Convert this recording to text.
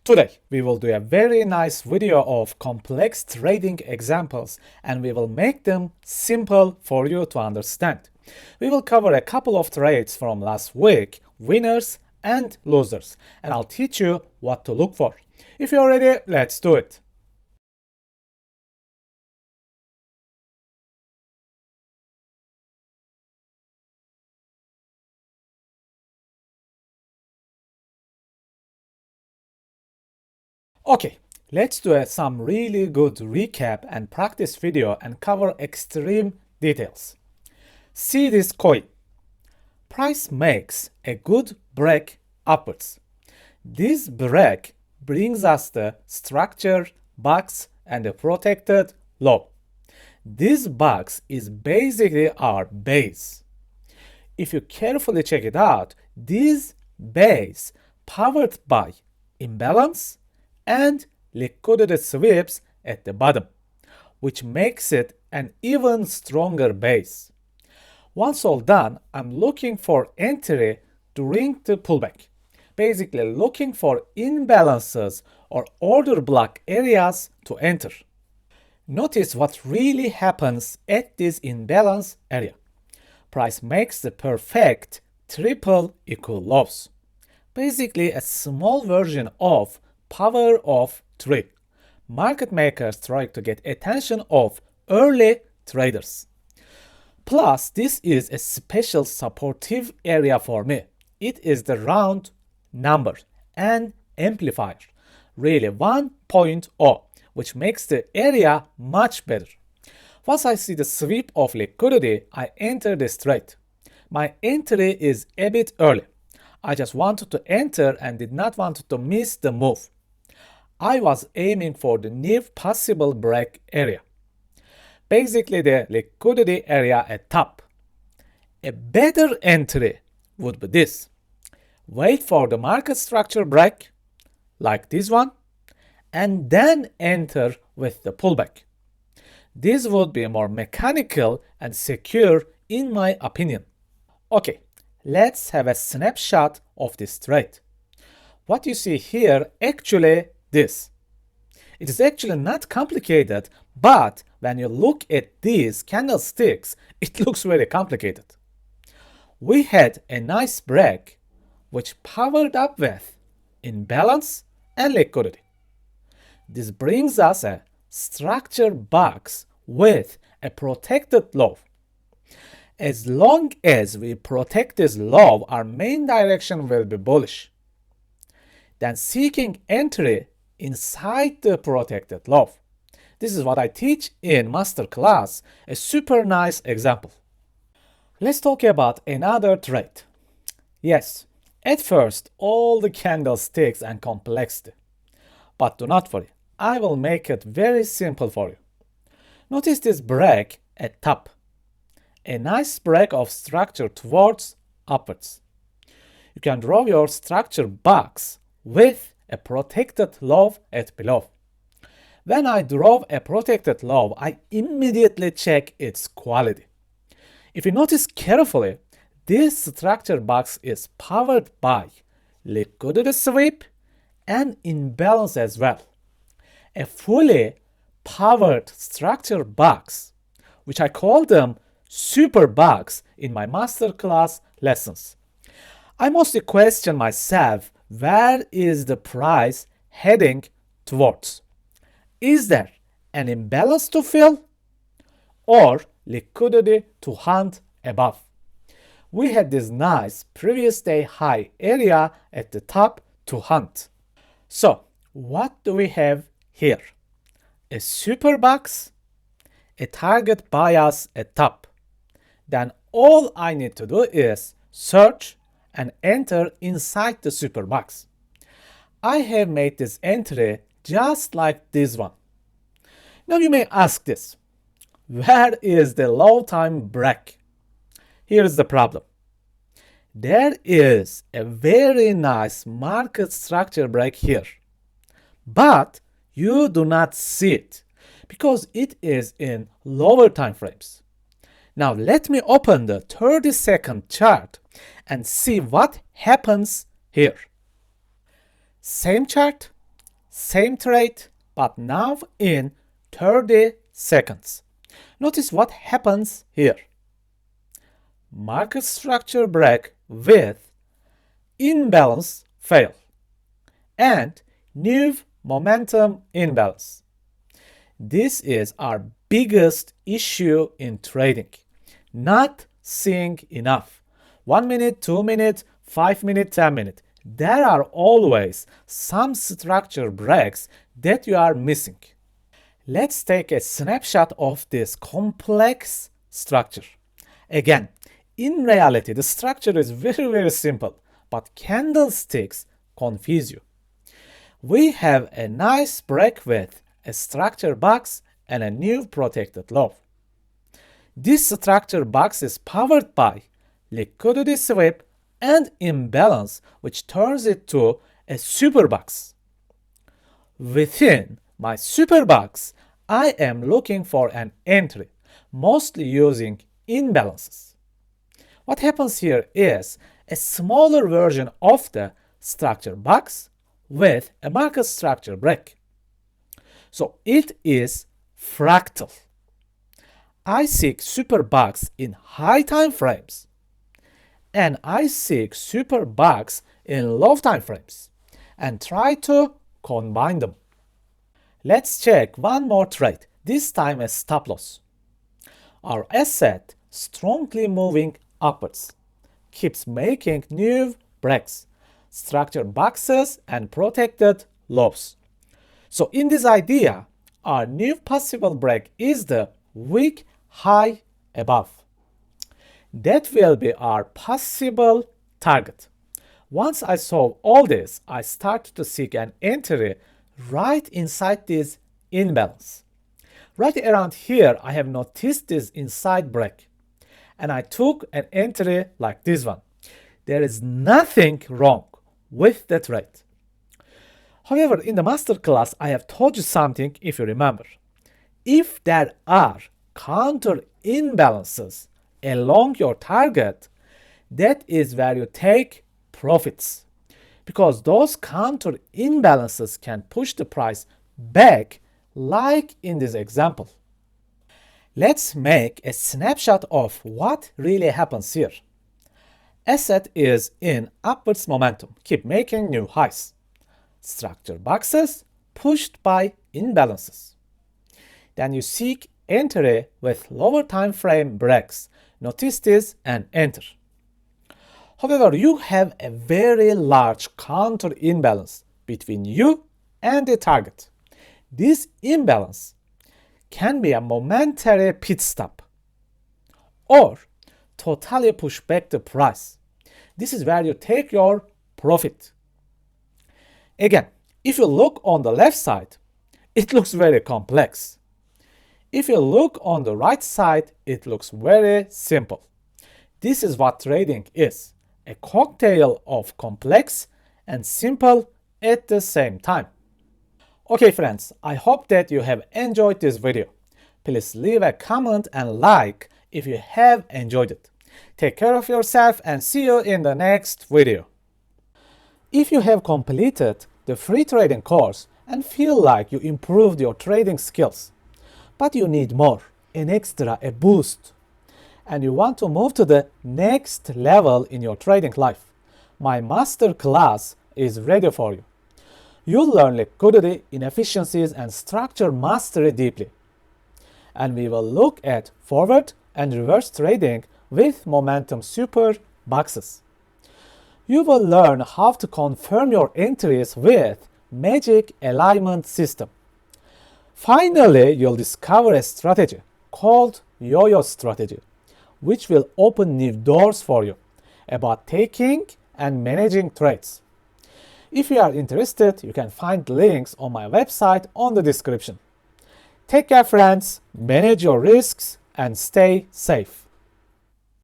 Today, we will do a very nice video of complex trading examples and we will make them simple for you to understand. We will cover a couple of trades from last week, winners and losers, and I'll teach you what to look for. If you're ready, let's do it. Okay, let's do some really good recap and practice video and cover extreme details. See this coin. Price makes a good break upwards. This break brings us the structure box and a protected low. This box is basically our base. If you carefully check it out, this base powered by imbalance and liquidity sweeps at the bottom, which makes it an even stronger base. Once all done, I'm looking for entry during the pullback, basically looking for imbalances or order block areas to enter. Notice what really happens at this imbalance area. Price makes the perfect triple equal lows, basically a small version of power of 3. Market makers try to get attention of early traders. Plus, this is a special supportive area for me. It is the round number and amplifier, really 1.0, which makes the area much better. Once I see the sweep of liquidity, I enter this trade. My entry is a bit early. I just wanted to enter and did not want to miss the move. I was aiming for the near possible break area, basically the liquidity area at top. A better entry would be this. Wait for the market structure break, like this one, and then enter with the pullback. This would be more mechanical and secure in my opinion. Okay, let's have a snapshot of this trade. What you see here actually this. It is actually not complicated, but when you look at these candlesticks, it looks very complicated. We had a nice break which powered up with imbalance and liquidity. This brings us a structure box with a protected low. As long as we protect this low, our main direction will be bullish. Then seeking entry inside the protected low. This is what I teach in MASTERCLASS, a super nice example. Let's talk about another trade. Yes, at first all the candlesticks and complexity. But do not worry, I will make it very simple for you. Notice this break at top. A nice break of structure towards upwards. You can draw your structure box with a protected low at below. When I draw a protected low, I immediately check its quality. If you notice carefully, this structure box is powered by liquidity sweep and imbalance as well. A fully powered structure box, which I call them super box in my masterclass lessons. I mostly question myself, where is the price heading towards? Is there an imbalance to fill or liquidity to hunt above? We had this nice previous day high area at the top to hunt. So what do we have here? A super box, a target bias at top. Then all I need to do is search and enter inside the super box. I have made this entry just like this one. Now you may ask this, where is the low time break? Here's the problem. There is a very nice market structure break here, but you do not see it because it is in lower time frames. Now let me open the 30-second chart and see what happens here. Same chart, same trade, but now in 30 seconds. Notice what happens here. Market structure break with imbalance fail and new momentum imbalance. This is our biggest issue in trading. Not seeing enough. 1 minute, 2 minutes, 5 minutes, 10 minutes. There are always some structure breaks that you are missing. Let's take a snapshot of this complex structure. Again, in reality, the structure is very simple, but candlesticks confuse you. We have a nice break with a structure box and a new protected low. This structure box is powered by liquidity sweep and imbalance, which turns it to a super box. Within my super box, I am looking for an entry, mostly using imbalances. What happens here is a smaller version of the structure box with a market structure break. So it is fractal. I seek super bugs in high time frames and I seek super bugs in low time frames and try to combine them. Let's check one more trade, this time a stop loss. Our asset strongly moving upwards, keeps making new breaks, structured boxes and protected lows. So in this idea, our new possible break is the weak high above. That will be our possible target. Once I solve all this, I start to seek an entry right inside this imbalance. Right around here, I have noticed this inside break, and I took an entry like this one. There is nothing wrong with the trade. However, in the masterclass, I have told you something, if you remember. If there are counter imbalances along your target, that is where you take profits, because those counter imbalances can push the price back, like in this example. Let's make a snapshot of what really happens here. Asset is in upwards momentum, keep making new highs. Structure boxes pushed by imbalances. Then you seek entry with lower time frame breaks. Notice this and enter. However, you have a very large counter imbalance between you and the target. This imbalance can be a momentary pit stop or totally push back the price. This is where you take your profit. Again, if you look on the left side, it looks very complex. If you look on the right side, it looks very simple. This is what trading is, a cocktail of complex and simple at the same time. Okay friends, I hope that you have enjoyed this video. Please leave a comment and like if you have enjoyed it. Take care of yourself and see you in the next video. If you have completed the free trading course and feel like you improved your trading skills, but you need more, an extra, a boost, and you want to move to the next level in your trading life, my masterclass is ready for you. You'll learn liquidity, inefficiencies, and structure mastery deeply. And we will look at forward and reverse trading with momentum super boxes. You will learn how to confirm your entries with magic alignment system. Finally, you'll discover a strategy called YOYO strategy, which will open new doors for you about taking and managing trades. If you are interested, you can find links on my website on the description. Take care friends, manage your risks and stay safe.